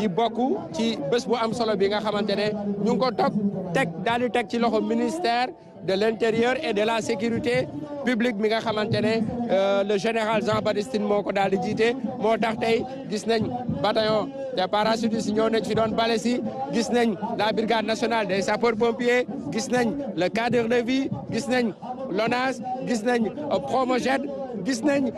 yi bokk ci bés bu am solo bi nga xamante ne ñu ngi ko daal di teg ci loxo ministère de l'intérieur et de la sécurité publique mi nga xamante ne le général Jean-Baptiste Tine moo ko daal di jiite moo tax tey gis nañ bataillon des parachutistes ñëw nañ fi doon bale si gis nañ la brigade nationale des sapeurs pompiers gis nañ le cadre de vie gis nañ l'ONAS gis nañ Promoged gis nañ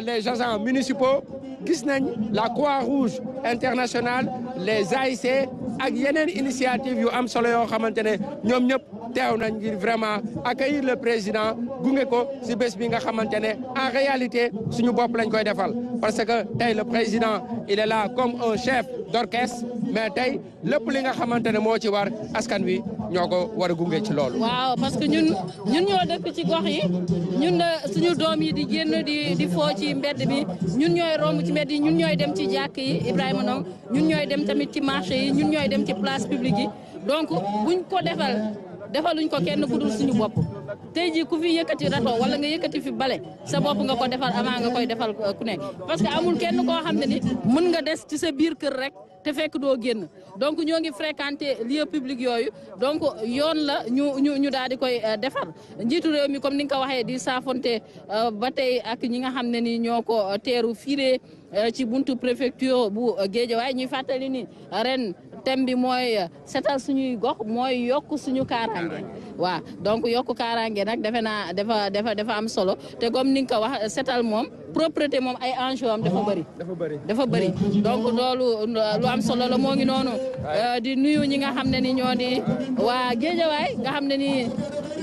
les agents municipaux gis nañ la Croix-Rouge internationale les AIC ak yeneen initiative yu am solo yoo xamante ne ñoom ñëpp teew nañ ngir vraiment accueillir le président gunge ko si bés bi nga xamante ne en réalité suñu bopp lañ koy defal parce que tey le président il est là comme un chef d'orchestre mais tey lépp li nga xamante ne moo ci war askan wi ñoo ko war a gunge ci loolu. waaw parce que ñun ñoo dëkk ci gox yi ñun suñu doom yi di génn di foo ci mbedd bi ñun ñooy romb ci mbedd yi ñun ñooy dem ci jàkk yi Ibrahima Ndong ñun ñooy dem tamit ci marché yi ñun ñooy dem ci place publique yi donc buñ ko defaluñ ko kenn ku dul suñu bopp tey jii ku fi yëkkati rato wala nga yëkkati fi bale sa bopp nga ko defal avant nga koy defal ku nekk parce que amul kenn koo xam ne ni mën nga des ci sa biir kër rek te fekk doo génn donc ñoo ngi fréquenter lieu public yooyu donc yoon la ñu daal di koy defar njiitu réew mi comme ni nga ko waxee di saafonte ba tey ak ñi nga xam ne ni ñoo ko teeru fiiree ci buntu préfecture bu Guédiawaye ñuy fàttali ni ren thème bi mooy setal suñuy gox mooy yokk suñu kaaraange waaw donc yokk kaaraange nag defe naa dafa am solo te comme ni nga ko wax setal moom propreté moom ay enjeu am dafa bëri donc loolu lu am solo la moo ngi noonu di nuyu ñi nga xam ne ni ñoo di waa Guédiawaye nga xam ne ni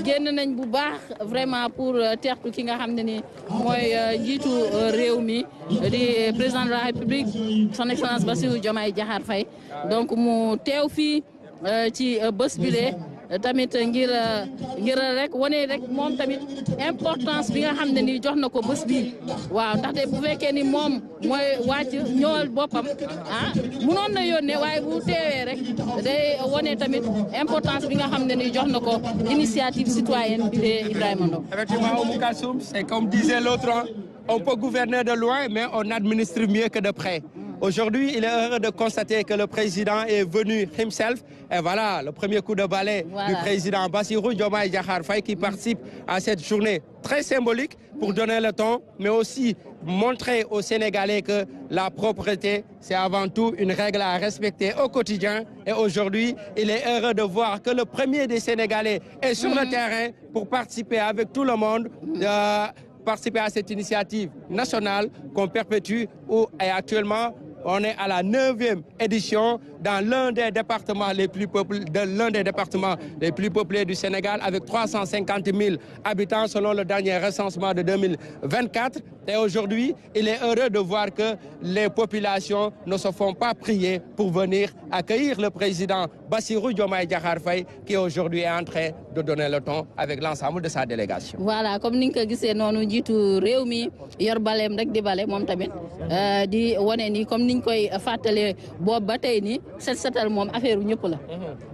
génn nañ bu baax vraiment pour teertu ki nga xam ne ni mooy njiitu réew mi di président de la République son excellence Bassirou Diomaye Diakhar Faye donc mu teew fii ci bés bile tamit ngir rek wane rek moom tamit importance bi nga xam ne ni jox na ko bés bi waaw ndaxte bu fekkee ni moom mooy wàcc ñëwal boppam munoon na yónnee waaye bu teewee rek day wane tamit importance bi nga xam ne ni jox na ko initiative citoyenne bi de Ibrahima Ndong. Effectivement, Oumou Kalsoum, c'est comme disait l'autre, on peut gouverner de loin mais on administre mieux que de près. Aujourd'hui, il est heureux de constater que le président est venu himself. Et voilà, le premier coup de balai du président Bassirou Diomaye Diakhar Faye qui participe à cette journée très symbolique pour donner le ton, mais aussi montrer aux Sénégalais que la propreté, c'est avant tout une règle à respecter au quotidien. Et aujourd'hui, il est heureux de voir que le premier des Sénégalais est sur le terrain pour participer avec tout le monde. Participer à cette initiative nationale qu'on perpétue et actuellement on est à la 9e édition dans l'un des départements les plus peuplés du Sénégal avec 350 000 habitants selon le dernier recensement de 2024. Et aujourd'hui, il est heureux de voir que les populations ne se font pas prier pour venir accueillir le président Bassirou Diomaye Diakhar Faye qui aujourd'hui est en train de donner le ton avec l'ensemble de sa délégation. Voilà, comme ni nga ko gisee noonu njiitu réew mi yor baleem rek di bale moom tamit di wane ni comme niñ koy fàttalee boobu ba tey ni setal moom affaire u ñëpp la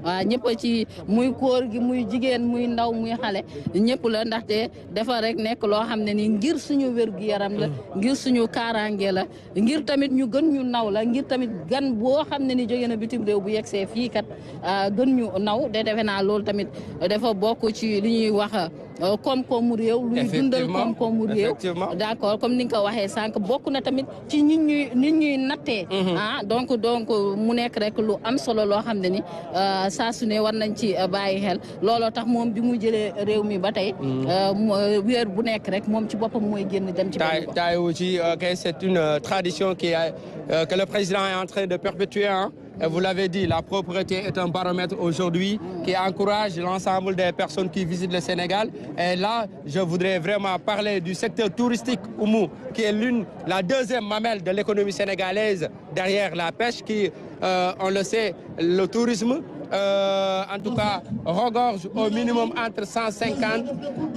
waaw ñëpp ci muy góor gi muy jigéen muy ndaw muy xale ñëpp la ndaxte dafa rek nekk loo xam ne ni ngir suñu wér-gu-yaram la ngir suñu kaaraange la ngir tamit ñu gën ñu naw la ngir tamit gan boo xam ne ni jóge na bitim réew bu yegsee fii kat gën ñu naw de defe naa loolu tamit dafa bokk ci li ñuy wax koom-koomu réew luy dundal koom-koomu réew d'accord comme ni nga ko waxee sànq bokk na tamit ci nit ñuy nattee donc mu nekk rek lu am solo loo xam ne ni saa su ne war nañ ci bàyyi xel looloo tax moom bi mu jëlee réew mi ba tey weer bu nekk rek moom ci boppam mooy génn dem ci c'est une tradition que le président est en train de perpétuer. Et vous l'avez dit, la propreté est un baromètre aujourd'hui qui encourage l'ensemble des personnes qui visitent le Sénégal. Et là, je voudrais vraiment parler du secteur touristique, Oumou, qui est la deuxième mamelle de l'économie sénégalaise derrière la pêche, qui, on le sait, le tourisme, en tout cas, regorge au minimum entre 150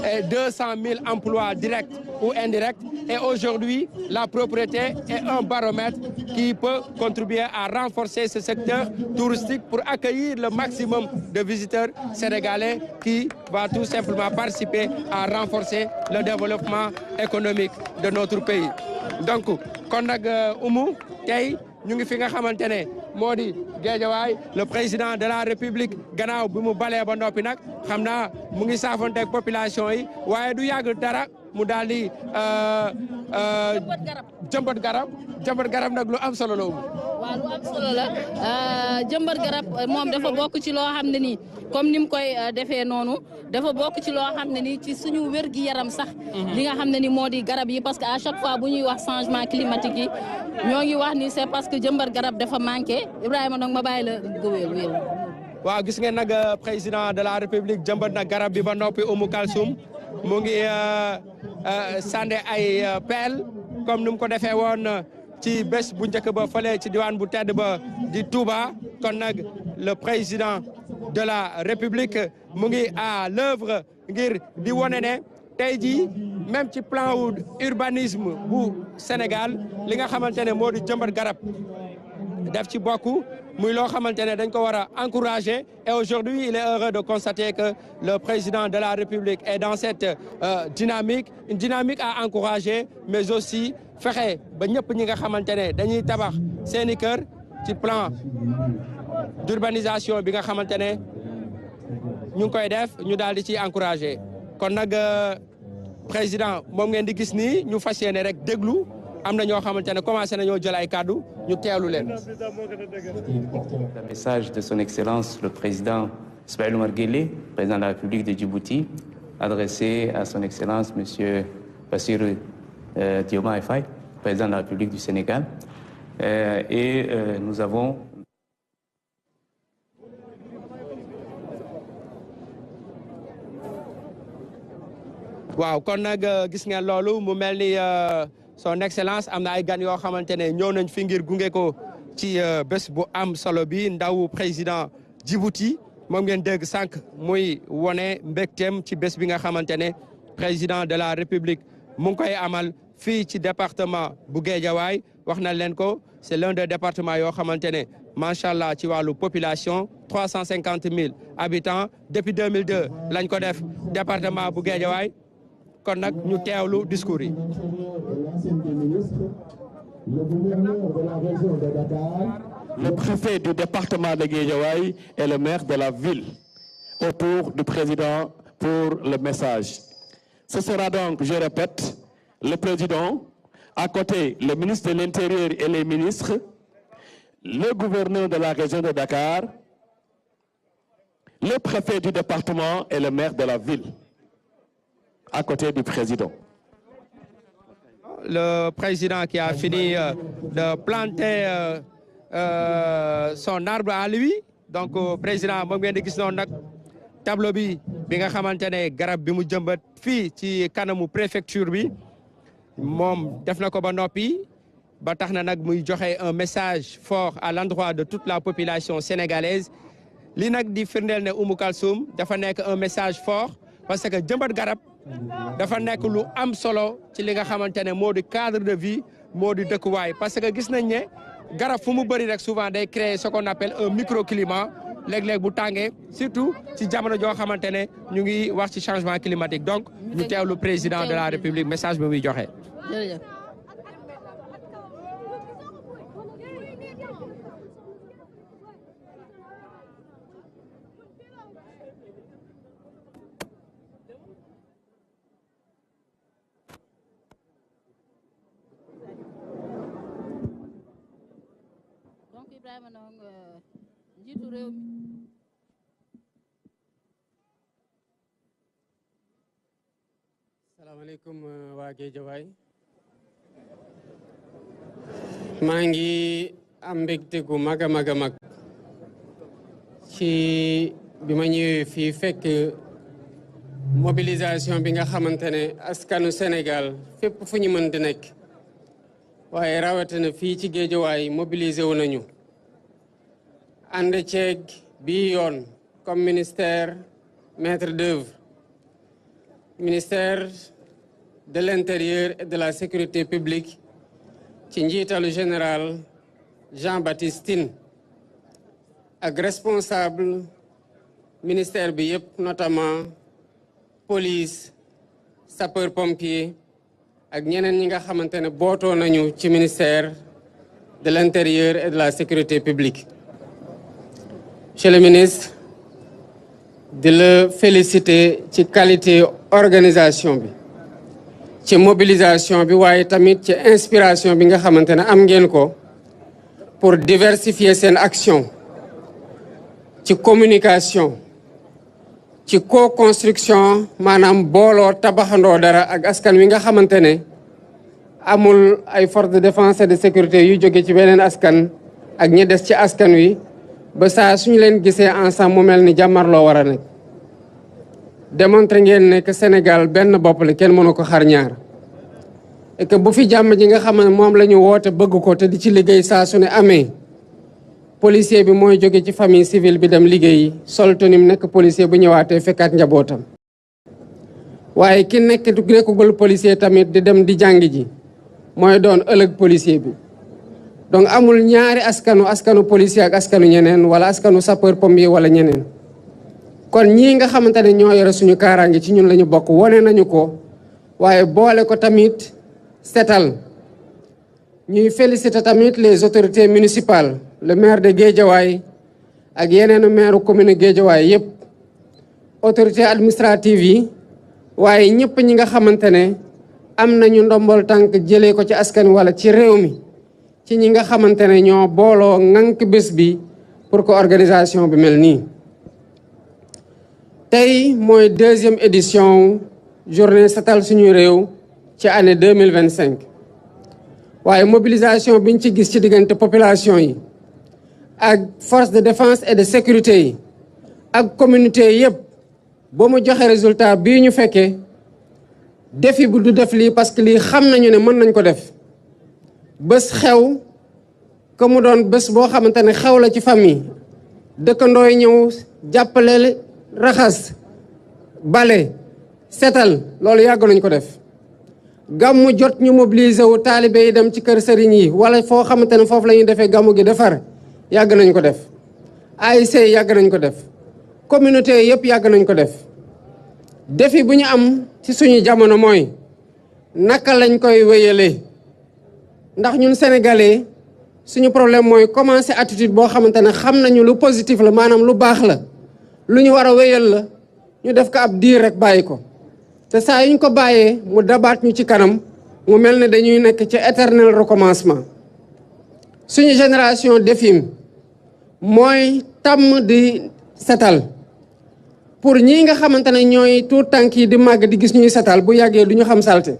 et 200 000 emplois directs ou indirects. Et aujourd'hui, la propreté est un baromètre qui peut contribuer à renforcer ce secteur touristique pour accueillir le maximum de visiteurs sénégalais qui va tout simplement participer à renforcer le développement économique de notre pays. Donc, kon nag Oumou tey ñu ngi fi nga xamante ne moo di Guédiawaye le président de la République gannaaw bi mu balee ba noppi nag xam naa mu ngi saafonteeg population yi waaye du yàgg dara mu daal di jëmbat garab nag lu am solo la waaw lu am solo la jëmbat garab moom dafa bokk ci loo xam ne nii comme ni mu koy defee noonu dafa bokk ci loo xam ne nii ci suñu wér-gi-yaram sax li nga xam ne ni moo di garab yi parce que à chaque fois bu ñuy wax changement climatique yi ñoo ngi wax ni c'est parce que jëmbat garab dafa manqué Ibrahima nag ma bàyyi la gëwéel waaw gis ngeen nag président de la République jëmbat na garab bi ba noppi Oumou Kalsoum mu ngi sànni ay pelle comme ni mu ko defee woon ci bés bu njëkk ba fële ci diwaan bu tedd ba di Touba kon nag le président de la République mu ngi à l'œuvre ngir di wane ne tey jii même ci plan wu urbanisme bu Sénégal li nga xamante ne moo di jëmbat garab def ci bokk muy loo xamante ne dañ ko war a encourager et aujourd'hui il est heureux de constater que le président de la République est dans cette dynamique une dynamique à encourager mais aussi fexe ba ñëpp ñi nga xamante ne dañuy tabax seeni kër ci plan d'urbanisation bi nga xamante ne ñu ngi koy def ñu daal di ci encourager kon nag président moom ngeen di gis nii ñu fas yéene rek déglu am na ñoo xamante ne commencé nañoo jël ay kàddu ñu teewlu leen. Le message de son excellence le président Ismaïla Omar Guelleh, président de la République de Djibouti, adressé à son excellence monsieur Bassirou Diomaye Faye, président de la République du Sénégal, nous avons waaw kon nag gis ngeen loolu mu mel ni son excellence am na ay gan yoo xamante ne ñëw nañ fi ngir gunge ko ci bés bu am solo bi ndaw président Djibouti moom ngeen dégg sànq muy wone mbégteem ci bés bi nga xamante ne président de la République mu ngi koy amal fii ci département bu Guédiawaye wax na leen ko c'est l'un des départements yoo xamante ne macha allah ci wàllu population 350 000 habitants depuis 2002 lañ ko def département bu Guédiawaye kon nag ñu teewlu discours yi. Le préfet du département de Guédiawaye et le maire de la ville autour du président pour le message. Ce sera donc, je répète, le président, à côté le ministre de l'Intérieur et les ministres, le gouverneur de la région de Dakar, le préfet du département et le maire de la ville, à côté du président. Le président qui a fini de planter son arbre à lui donc président moom ngeen di gis noonu nag tableau bi nga xamante ne garab bi mu jëmbat fii ci kanamu préfecture bi moom def na ko ba noppi ba tax na nag muy joxe un message fort à l'endroit de toute la population sénégalaise li nag di firndeel ne Oumou Kalsoum dafa nekk un message fort parce que jëmbat garab dafa nekk lu am solo ci li nga xamante ne moo di cadre de vie moo di dëkkuwaay parce que gis nañ ne garab fu mu bëri rek souvent day créer ce qu'on appelle un microclimat léeg-léeg bu tàngee surtout ci jamono joo xamante ne ñu ngi wax ci changement climatique donc ñu teewlu président de la République message bi muy joxe. Ibrahima Ndong njiitu réew mi salaamaaleykum waa Guédiawaye maa ngi am mbégte gu mag a mag a mag ci bi ma ñëwee fii fekk mobilisation bi nga xamante ne askanu Sénégal fépp fu ñu mën di nekk waaye rawatina fii ci Guédiawaye mobilisé wu nañu ànd ceeg bii yoon comme ministère maître d'œuvre ministère de l'Intérieur et de la Sécurité publique ci njiitalu général Jean-Baptiste Tine ak responsable ministère bi yëpp notamment police sapeur pompier ak ñeneen ñi nga xamante ne bootoo nañu ci ministère de l'Intérieur et de la Sécurité publique. Monsieur le ministre, de la féliciter ci qualité organisation bi ci mobilisation bi waaye tamit ci inspiration bi nga xamante ne am ngeen ko pour diversifier seen action ci communication ci co-construction maanaam booloo tabaxandoo dara ak askan wi nga xamante ne amul ay forces de défense et de sécurité yu jóge ci beneen askan ak ñi des ci askan wi ba saa suñu leen gisee ensemble mu mel ni jàmmarloo war a nekk démontré ngeen ne que Sénégal benn bopp la kenn mënu ko xar ñaar et que bu fi jàmm ji nga xam ne moom la ñu woote bëgg ko te di ci liggéey saa su ne amee policier bi mooy jóge ci famille civile bi dem liggéeyi sol tenue nekk policier bu ñëwaatee fekkaat njabootam waaye ki nekkagul policier tamit di dem di jàng ji mooy doon ëllëg policier bi donc amul ñaari askanu policier ak askanu ñeneen wala askanu sapeur pompier wala ñeneen kon ñii nga xamante ne ñoo yore suñu kaaraange ci ñun la ñu bokk wone nañu ko waaye boole ko tamit setal ñuy féliciter tamit les autorités municipales le maire de Guédiawaye ak yeneen maire commune Guédiawaye yépp autorités administratives yi waaye ñëpp ñi nga xamante ne am nañu ndombol tànk jëlee ko ci askan wala ci réew mi ci ñi nga xamante ne ñoo booloo ŋànk bés bi pour que organisation bi mel nii tey mooy 2e édition journée setal suñu réew ci année 2025 waaye mobilisation biñ ci gis ci diggante population yi ak force de défense et de sécurité yi ak communauté yépp ba mu joxe résultat bii ñu fekkee défi bu du def lii parce que lii xam nañu ne mën nañ ko def bés xew que mu doon bés boo xamante ne xew la ci famille dëkkandoo yi ñëw jàppale raxas bale setal loolu yàgg nañ ko def gàmmu jot ñu mobiliser wu taalibe yi dem ci kër sëriñ yi wala foo xamante ne foofu la ñuy defee gàmmu gi defar yàgg nañ ko def ASC yàgg nañ ko def communauté yëpp yàgg nañ ko def défi bu ñu am ci suñu jamono mooy naka lañ koy wéyalee ndax ñun sénégalais suñu problème mooy commencer attitude boo xamante ne xam nañu lu positif la maanaam lu baax la lu ñu war a wéyal la ñu def ko ab diir rek bàyyi ko te saa yuñ ko bàyyee mu dabaat ñu ci kanam mu mel ne dañuy nekk ci éternel recommencement suñu génération défi mooy tàmm di setal pour ñii nga xamante ne ñooy tuut tànk yi di màgg di gis ñuy setal bu yàggee du ñu xam salte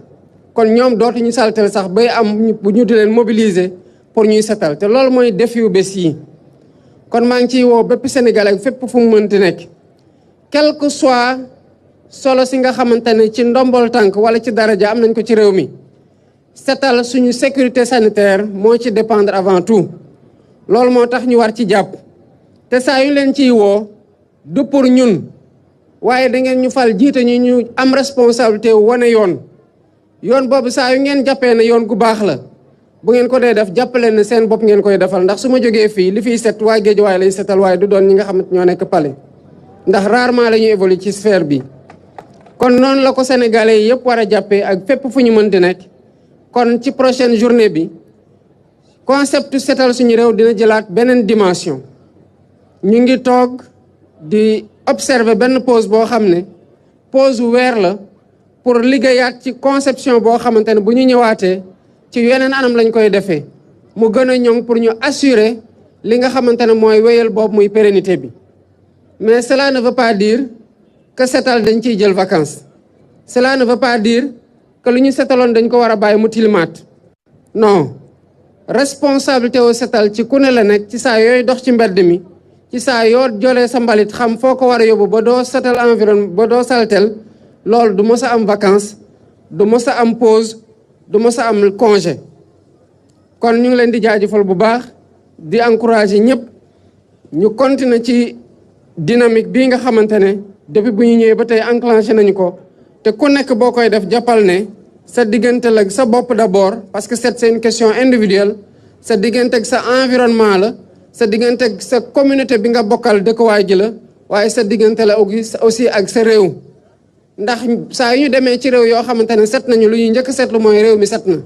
kon ñoom dootuñu saltel sax bay am bu ñu di leen mobiliser pour ñuy setal te loolu mooy défi yu bés yi kon maa ngi ciy woo bépp Sénégalais ak fépp fu mu mënti nekk quel que soit solo si nga xamante ne ci ndombol tànk wala ci daraja am nañ ko ci réew mi setal suñu sécurité sanitaire moo ci dépendre avant tout loolu moo tax ñu war ci jàpp te saa yu leen ciy woo du pour ñun waaye da ngeen ñu fal jiite ñu am responsabilité wane yoon boobu saa yu ngeen jàppee ne yoon gu baax la bu ngeen ko dee def jàppale ne seen bopp ngeen koy defal ndax su ma jógee fii li fiy set waa Guédiawaye lay setal waaye du doon ñi nga xamante ñoo nekk palais ndax rarement la ñuy évoluer ci sphère bi kon noonu la ko sénégalais yëpp war a jàppee ak fépp fu ñu mënti nekk kon ci prochaine journée bi concept setal suñu réew dina jëlaat beneen dimension ñu ngi toog di observer benn pause boo xam ne pause weer la pour liggéeyaat ci conception boo xamante ne bu ñu ñëwaatee ci yeneen anam lañ koy defee mu gën a ñoŋ pour ñu assurer li nga xamante ne mooy wéyal boobu muy pérennité bi mais cela ne veut pas dire que setal dañ ciy jël vacances cela ne veut pas dire que lu ñu setaloon dañ ko war a bàyyi mu tilimaat non responsabilité au setal ci ku ne la nekk ci saa yooyu dox ci mbedd mi ci saa yoo jolee sa mbalit xam foo ko war a yóbbu ba doo setal environnement ba doo saltel loolu du mës a am vacances du mës a am pause du mës a am congé kon ñu ngi leen di jaajëfal bu baax di encourager ñëpp ñu continuer ci dynamique bii nga xamante ne depuis bu ñu ñëwee ba tey enclenché nañu ko te ku nekk boo koy def jàppal ne sa diggante la sa bopp d'abord parce que c'est une question individuelle sa diggante ak sa environnement la sa diggante ak sa communauté bi nga bokkal dëkkuwaay ji la waaye sa diggante la aussi ak sa réew ndax saa yu ñu demee ci réew yoo xamante ne set nañu lu ñuy njëkk seetlu mooy réew mi set na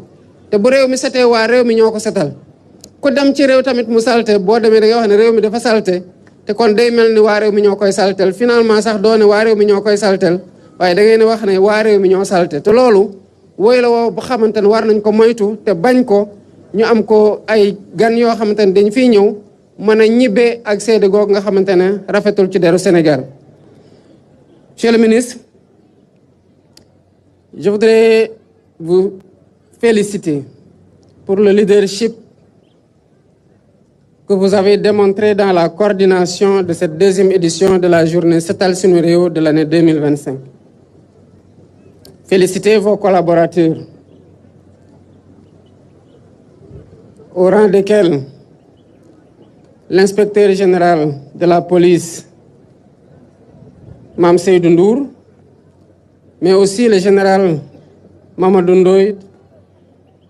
te bu réew mi setee waa réew mi ñoo ko setal ku dem ci réew tamit mu salte boo demee da nga wax ne réew mi dafa salte te kon day mel ni waa réew mi ñoo koy saltel finalement sax doo ne waa réew mi ñoo koy saltel waaye da ngeen wax ne waa réew mi ñoo salte te loolu woy la woo bu xamante ne war nañ ko moytu te bañ ko ñu am ko ay gan yoo xamante ne dañ fiy ñëw mën a ñibbee ak seede googu nga xamante ne rafetul ci deru Sénégal. Monsieur le ministre, je voudrais vous féliciter pour le leadership que vous avez démontré dans la coordination de cette deuxième édition de la journée Setal Sunu Réew de l'année 2025. Félicitez vos collaborateurs, au rang desquels l'inspecteur général de la police, Mame Seydou Ndour, mais aussi le général Mamadou Ndoye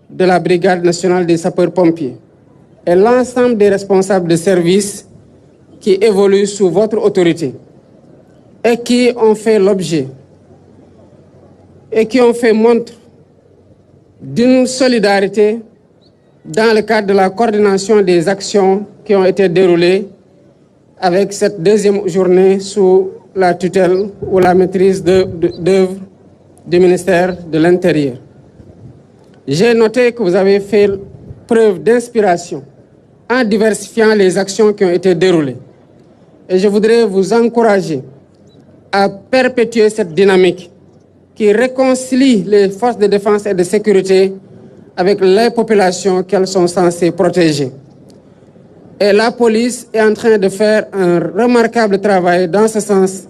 de la Brigade nationale des sapeurs-pompiers et l'ensemble des responsables de services qui évoluent sous votre autorité et qui ont fait l'objet et qui ont fait montre d'une solidarité dans le cadre de la coordination des actions qui ont été déroulées avec cette deuxième journée sous la tutelle ou la maîtrise d'œuvre du ministère de l'Intérieur. J'ai noté que vous avez fait preuve d'inspiration en diversifiant les actions qui ont été déroulées. Et je voudrais vous encourager à perpétuer cette dynamique qui réconcilie les forces de défense et de sécurité avec les populations qu'elles sont censées protéger. Et la police est en train de faire un remarquable travail dans ce sens,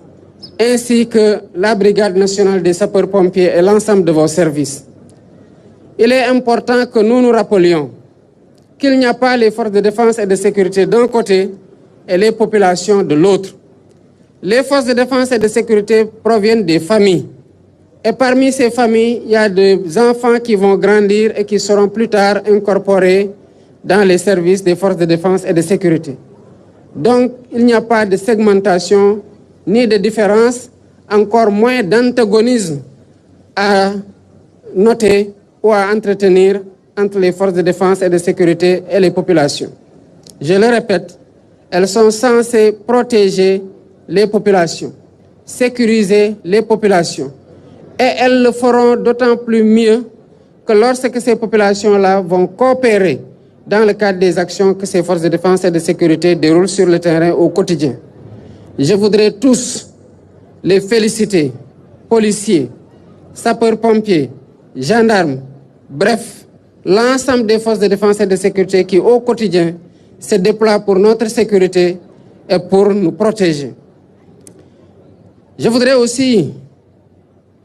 ainsi que la Brigade nationale des sapeurs-pompiers et l'ensemble de vos services. Il est important que nous nous rappelions qu'il n'y a pas les forces de défense et de sécurité d'un côté et les populations de l'autre. Les forces de défense et de sécurité proviennent des familles. Et parmi ces familles, il y a des enfants qui vont grandir et qui seront plus tard incorporés dans les services des forces de défense et de sécurité. Donc, il n'y a pas de segmentation ni de différence, encore moins d'antagonisme à noter ou à entretenir entre les forces de défense et de sécurité et les populations. Je le répète, elles sont censées protéger les populations, sécuriser les populations. Et elles le feront d'autant plus mieux que lorsque ces populations-là vont coopérer dans le cadre des actions que ces forces de défense et de sécurité déroulent sur le terrain au quotidien. Je voudrais tous les féliciter, policiers, sapeurs-pompiers, gendarmes, bref, l'ensemble des forces de défense et de sécurité qui au quotidien se déploient pour notre sécurité et pour nous protéger. Je voudrais aussi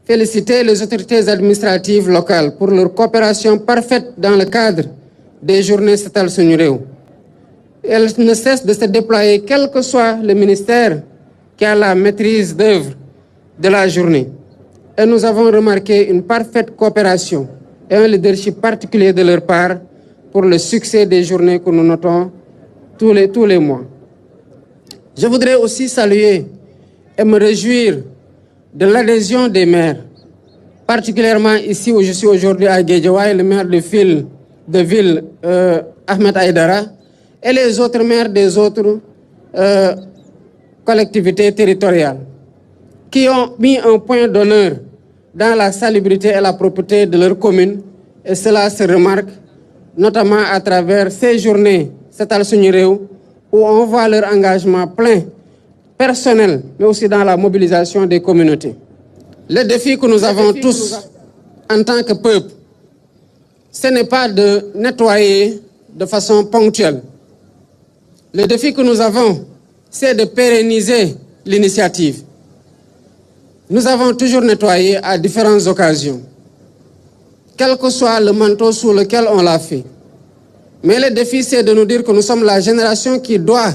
féliciter les autorités administratives locales pour leur coopération parfaite dans le cadre des journées Setal Sunu Réew. Elles ne cessent de se déployer, quel que soit le ministère qui a la maîtrise d'œuvre de la journée. Et nous avons remarqué une parfaite coopération et un leadership particulier de leur part pour le succès des journées que nous notons tous les mois. Je voudrais aussi saluer et me réjouir de l'adhésion des maires, particulièrement ici où je suis aujourd'hui à Guédiawaye, le maire de ville Ahmed Aïdara, et les autres maires des autres collectivités territoriales, qui ont mis un point d'honneur dans la salubrité et la propreté de leur commune, et cela se remarque notamment à travers ces journées Setal Sunu Réew, où on voit leur engagement plein, personnel, mais aussi dans la mobilisation des communautés. Le défi que nous avons tous en tant que peuple, ce n'est pas de nettoyer de façon ponctuelle. Le défi que nous avons, c'est de pérenniser l'initiative. Nous avons toujours nettoyé à différentes occasions, quel que soit le manteau sous lequel on l'a fait. Mais le défi, c'est de nous dire que nous sommes la génération qui doit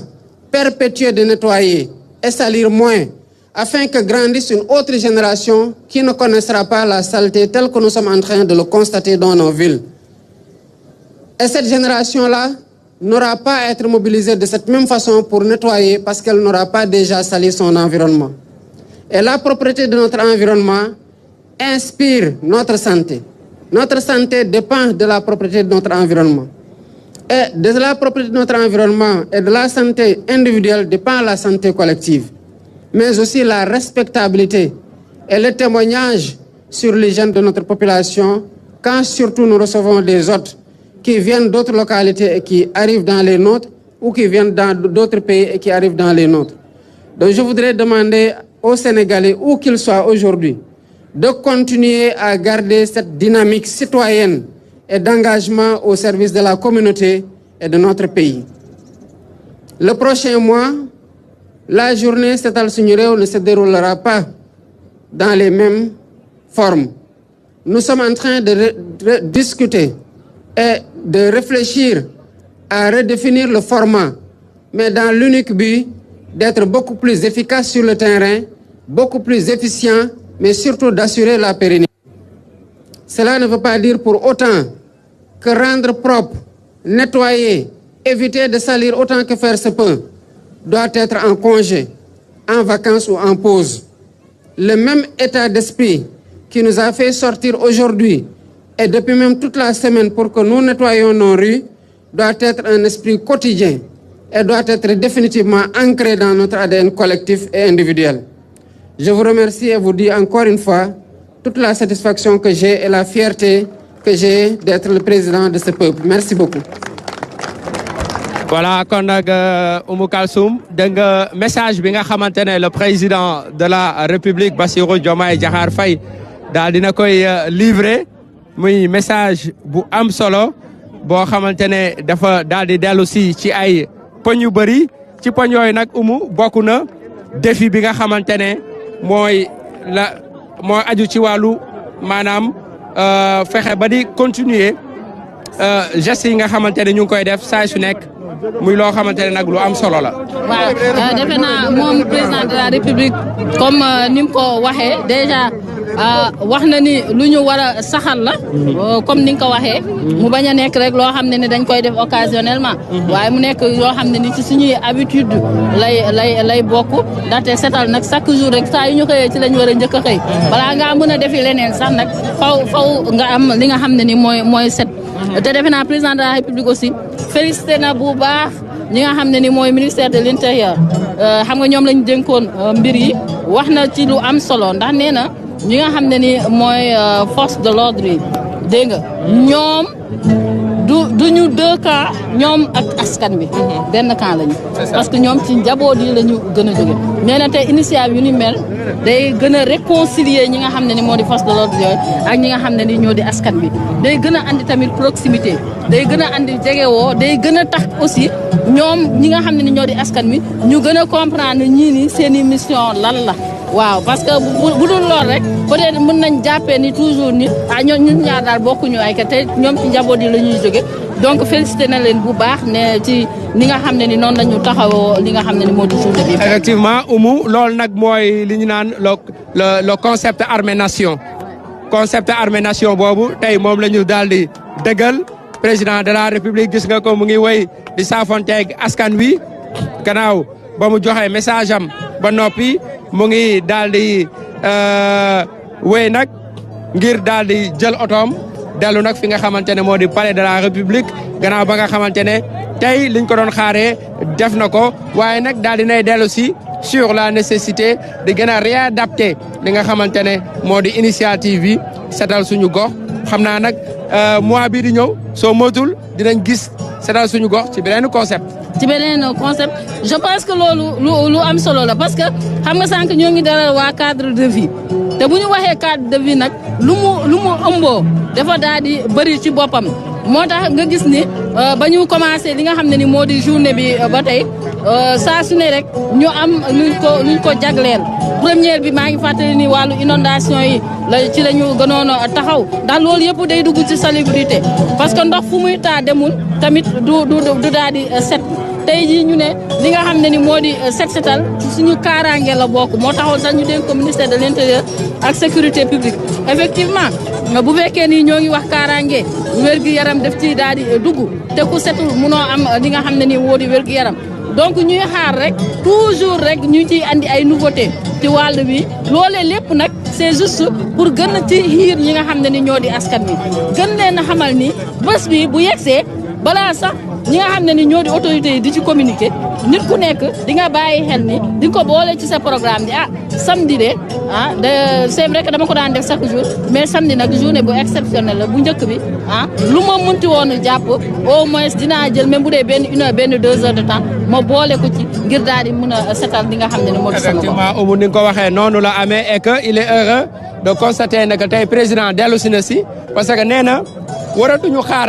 perpétuer de nettoyer et salir moins, afin que grandisse une autre génération qui ne connaîtra pas la saleté telle que nous sommes en train de le constater dans nos villes. Et cette génération-là n'aura pas à être mobilisée de cette même façon pour nettoyer parce qu'elle n'aura pas déjà sali son environnement. Et la propreté de notre environnement inspire notre santé. Notre santé dépend de la propreté de notre environnement. Et de la propriété de notre environnement et de la santé individuelle dépend la santé collective, mais aussi la respectabilité et le témoignage sur l'hygiène de notre population quand surtout nous recevons des hôtes qui viennent d'autres localités et qui arrivent dans les nôtres ou qui viennent d'autres pays et qui arrivent dans les nôtres. Donc je voudrais demander aux Sénégalais, où qu'ils soient aujourd'hui, de continuer à garder cette dynamique citoyenne et d'engagement au service de la communauté et de notre pays. Le prochain mois, la journée Setal Suñu Réew ne se déroulera pas dans les mêmes formes. Nous sommes en train de discuter et de réfléchir à redéfinir le format, mais dans l'unique but d'être beaucoup plus efficace sur le terrain, beaucoup plus efficient, mais surtout d'assurer la pérennité. Cela ne veut pas dire pour autant que rendre propre, nettoyer, éviter de salir autant que faire se peut, doit être en congé, en vacances ou en pause. Le même état d'esprit qui nous a fait sortir aujourd'hui et depuis même toute la semaine pour que nous nettoyions nos rues doit être un esprit quotidien et doit être définitivement ancré dans notre ADN collectif et individuel. Je vous remercie et vous dis encore une fois toute la satisfaction que j'ai et la fierté que j'ai d'être le président de ce peuple. Merci beaucoup. Voilà kon nag Oumou Kalsoum dégg nga message bi nga xamante ne le président de la République Bassirou Diomaye Diakhar Faye daal dina koy livrer muy message bu am solo boo xamante ne dafa daal di dellu si ci ay poñ yu bëri ci poñ yooyu nag Oumou bokk na défi bi nga xamante ne mooy aju ci wàllu maanaam fexe ba di continuer gestes yi nga xamante ne ñu ngi koy def saa su nekk muy loo xamante ne nag lu am solo la. waaw defe naa moom président de la république comme ni mu ko waxee déjà wax na ni lu ñu war a saxal la comme ni nga ko waxee mu bañ a nekk rek loo xam ne ni dañ koy def occasionnellement waaye mu nekk yoo xam ne ni ci suñuy habitude lay bokk ndaxte setal nag chaque jour rek saa yu ñu xëyee ci lañ war a njëkk a xëy balaa ngaa mën a defi leneen sax nag faw nga am li nga xam ne ni mooy set te defe naa président de la république aussi félicité na bu baax ñi nga xam ne ni mooy ministère de l'intérieur xam nga ñoom lañu dénkoon mbir yi wax na ci lu am solo ndax nee na ñi nga xam ne ni mooy force de l'ordre yi dégg nga ñoom du ñu deux camps ñoom ak askan bi benn camp lañu parce que ñoom ci njaboot yi la ñu gën a jóge nee na tey initiative yu ni mel day gën a réconcilier ñi nga xam ne ni moo di force de l'ordre yooyu ak ñi nga xam ne ni ñoo di askan bi day gën a andi tamit proximité day gën a andi jegewoo day gën a tax aussi ñoom ñi nga xam ne ni ñoo di askan bi ñu gën a comprendre ñii ni seen i mission lan la waaw parce que bu dul lool rek peut-être mën nañ jàppee ni toujours ni ñun ñaar daal bokkuñu ay ka te ñoom ci njaboot yi la ñuy jóge donc félicité na leen bu baax ne ci ni nga xam ne ni noonu la ñu taxawoo li nga xam ne ni moo di journée bi. effectivement Oumou loolu nag mooy li ñu naan le concept armée nation concept armée nation boobu tey moom la ñu daal di dëggal président de la république gis nga ko mu ngi wéy di saafonteeg askan wi gannaaw ba mu joxe message am ba noppi mu ngi daal di wéy nag ngir daal di jël otoom dellu nag fi nga xamante ne moo di palais de la république gannaaw ba nga xamante ne tey liñ ko doon xaaree def na ko waaye nag daal di nay dellu si sur la nécessité de gën a réadapter li nga xamante ne moo di initiative bi setal suñu gox xam naa nag mois bii di ñëw soo motul dinañ gis setal suñu gox ci beneen concept. ci beneen concept je pense que loolu lu am solo la parce que xam nga sànq ñoo ngi dalal waa cadre de vie te bu ñu waxee cadre de vie nag lu mu ëmboo dafa daal di bëri ci boppam moo tax nga gis ni ba ñu commencé li nga xam ne ni moo di journée bi ba tey saa su ne rek ñu am luñ ko jagleel première bi maa ngi fàttali ni wàllu inondation yi ci la ñu gënoon a taxaw ndax loolu yëpp day dugg ci salubrité parce que ndox fu muy taa demul tamit du daal di set tey jii ñu ne li nga xam ne ni moo di setal suñu kaaraange la bokk moo taxoon sax ñu dénk ko ministère de l'intérieur ak sécurité publique effectivement bu fekkee ni ñoo ngi wax kaaraange wér-gu-yaram def ci daal di dugg te ku setul munoo am li nga xam ne ni moo di wér-gu-yaram donc ñuy xaar rek toujours rek ñu ciy andi ay nouveauté ci wàll bi loolee lépp nag c'est juste pour gën a ci xiir ñi nga xam ne ni ñoo di askan wi gën leen a xamal ni bés bi bu yegsee balaa sax ñi nga xam ne ni ñoo di autorités yi di ci communiquer nit ku nekk di nga bàyyi xel ni di nga ko boole ci sa programme bi samedi de c'est vrai que dama ko daan def chaque jour mais samedi nag journée bu exceptionnelle la bu njëkk bi lu ma munti woon jàpp au moins dinaa jël même bu dee benn 1 heure benn 2 heures de temps ma boole ko ci ngir daal di mën a setal di nga xam ne ni moo di sama bopp. effectivement Oumou ni nga ko waxee noonu la amee et que il est heureux de constater que tey président dellu si na si parce que nee na waratuñu xaar